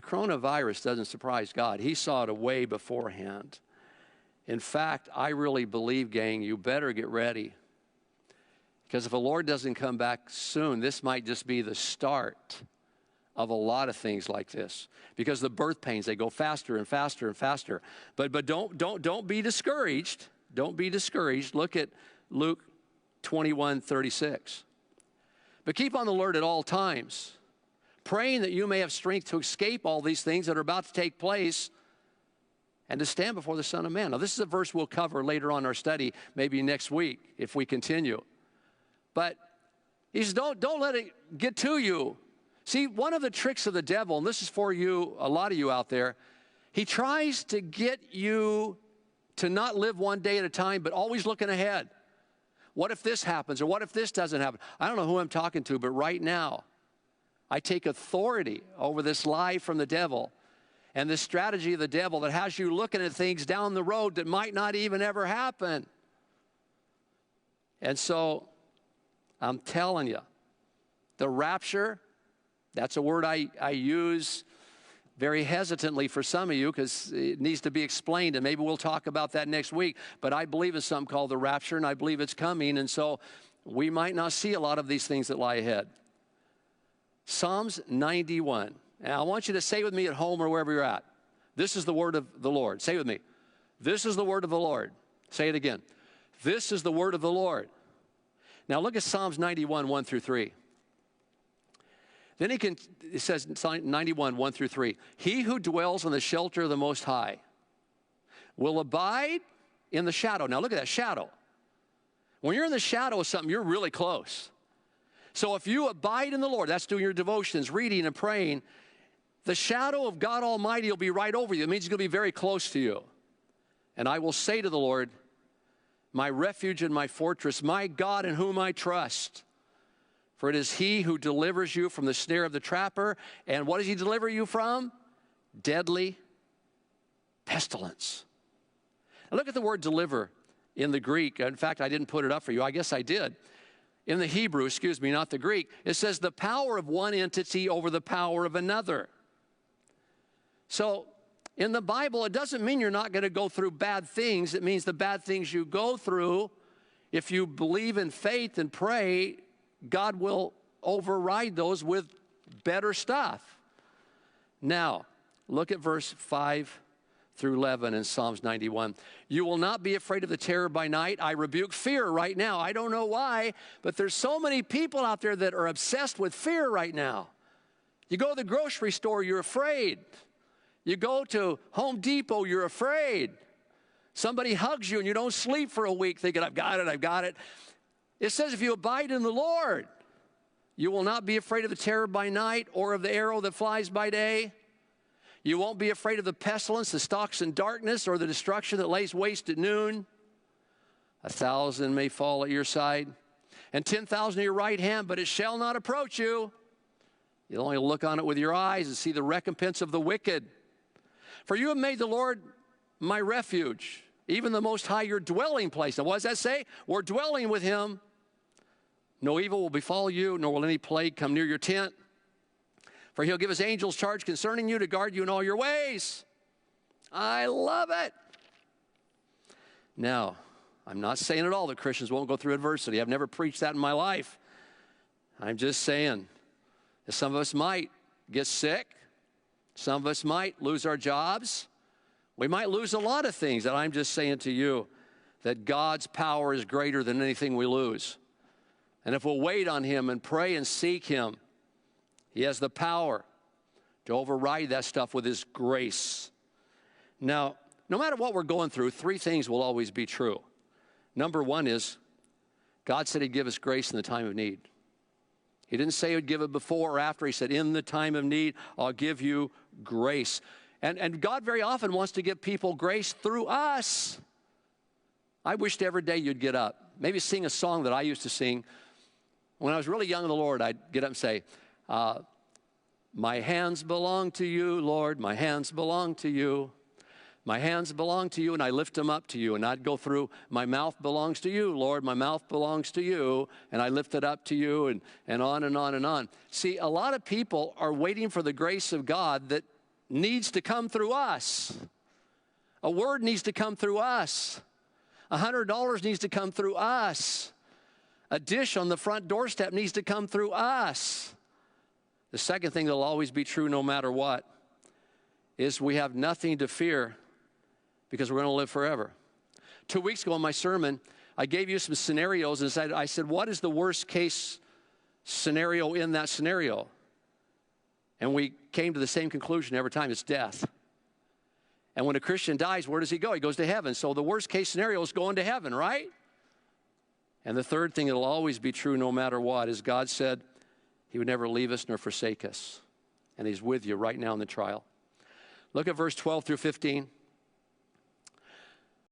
coronavirus doesn't surprise God. He saw it way beforehand. In fact, I really believe, gang, you better get ready. Because if the Lord doesn't come back soon, this might just be the start of a lot of things like this. Because the birth pains, they go faster and faster and faster. But don't be discouraged. Don't be discouraged. Look at Luke 21:36. But keep on the alert at all times, praying that you may have strength to escape all these things that are about to take place and to stand before the Son of Man. Now, this is a verse we'll cover later on in our study, maybe next week if we continue. But he says, don't let it get to you. See, one of the tricks of the devil, and this is for you, a lot of you out there, he tries to get you to not live one day at a time, but always looking ahead. What if this happens, or what if this doesn't happen? I don't know who I'm talking to, but right now, I take authority over this lie from the devil and this strategy of the devil that has you looking at things down the road that might not even ever happen. And so, I'm telling you, the rapture, that's a word I use very hesitantly for some of you because it needs to be explained, and maybe we'll talk about that next week. But I believe in something called the rapture, and I believe it's coming, and so we might not see a lot of these things that lie ahead. Psalms 91. And I want you to say with me at home or wherever you're at, this is the word of the Lord. Say with me, this is the word of the Lord. Say it again. This is the word of the Lord. Now look at Psalms 91, 1 through 3. Then it says, 91, 1 through 3. He who dwells in the shelter of the Most High will abide in the shadow. Now look at that shadow. When you're in the shadow of something, you're really close. So if you abide in the Lord, that's doing your devotions, reading and praying, the shadow of God Almighty will be right over you. It means He's going to be very close to you. And I will say to the Lord, my refuge and my fortress, my God in whom I trust. For it is He who delivers you from the snare of the trapper. And what does He deliver you from? Deadly pestilence. Now look at the word deliver in the Greek. In fact, I didn't put it up for you. I guess I did. In the Hebrew, excuse me, not the Greek, it says the power of one entity over the power of another. So in the Bible, it doesn't mean you're not going to go through bad things. It means the bad things you go through, if you believe in faith and pray, God will override those with better stuff. Now, look at verse 5 through 11 in Psalms 91. You will not be afraid of the terror by night. I rebuke fear right now. I don't know why, but there's so many people out there that are obsessed with fear right now. You go to the grocery store, you're afraid. You go to Home Depot, you're afraid. Somebody hugs you and you don't sleep for a week thinking, I've got it, I've got it. It says if you abide in the Lord, you will not be afraid of the terror by night or of the arrow that flies by day. You won't be afraid of the pestilence that stalks in darkness or the destruction that lays waste at noon. 1,000 may fall at your side and 10,000 at your right hand, but it shall not approach you. You'll only look on it with your eyes and see the recompense of the wicked. For you have made the Lord my refuge, even the Most High your dwelling place. Now what does that say? We're dwelling with Him. No evil will befall you, nor will any plague come near your tent. For He'll give His angels charge concerning you to guard you in all your ways. I love it. Now, I'm not saying at all that Christians won't go through adversity. I've never preached that in my life. I'm just saying that some of us might get sick. Some of us might lose our jobs. We might lose a lot of things. And I'm just saying to you that God's power is greater than anything we lose. And if we'll wait on Him and pray and seek Him, He has the power to override that stuff with His grace. Now, no matter what we're going through, three things will always be true. Number one is, God said He'd give us grace in the time of need. He didn't say He would give it before or after. He said, in the time of need, I'll give you grace. And God very often wants to give people grace through us. I wished every day you'd get up. Maybe sing a song that I used to sing. When I was really young in the Lord, I'd get up and say, my hands belong to you, Lord, my hands belong to you. My hands belong to you, and I lift them up to you. And I'd go through, my mouth belongs to you, Lord, my mouth belongs to you, and I lift it up to you, and on and on and on. See, a lot of people are waiting for the grace of God that needs to come through us. A word needs to come through us. $100 needs to come through us. A dish on the front doorstep needs to come through us. The second thing that will always be true no matter what is we have nothing to fear because we're going to live forever. 2 weeks ago in my sermon, I gave you some scenarios and I said, what is the worst case scenario in that scenario? And we came to the same conclusion every time. It's death. And when a Christian dies, where does he go? He goes to heaven. So the worst case scenario is going to heaven, right? And the third thing that will always be true no matter what is God said he would never leave us nor forsake us. And he's with you right now in the trial. Look at verse 12 through 15.